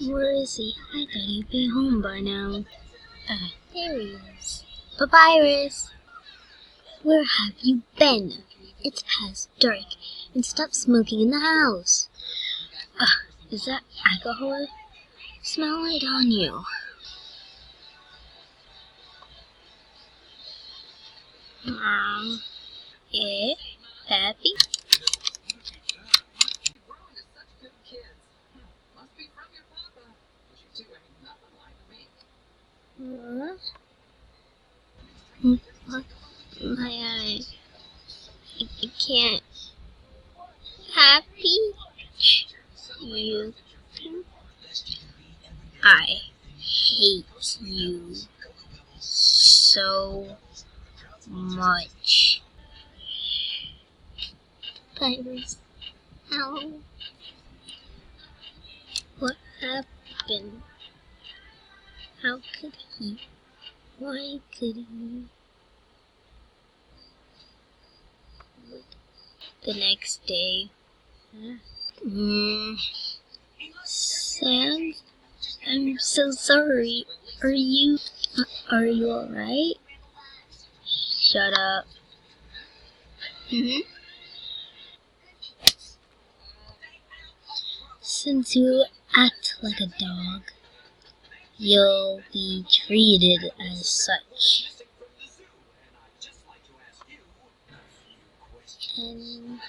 Where is he? I thought he'd be home by now. There he is. Papyrus! Where have you been? It's past dark, and stop smoking in the house. Is that alcohol? Smell it on you. Yeah, Pappy? What? My eye. I can't. Happy? You. I hate you so much. Pirates. Ow. What happened? How could he? Why could he? The next day. Sam? I'm so sorry. Are you alright? Shut up. Since you act like a dog, you'll be treated as such. And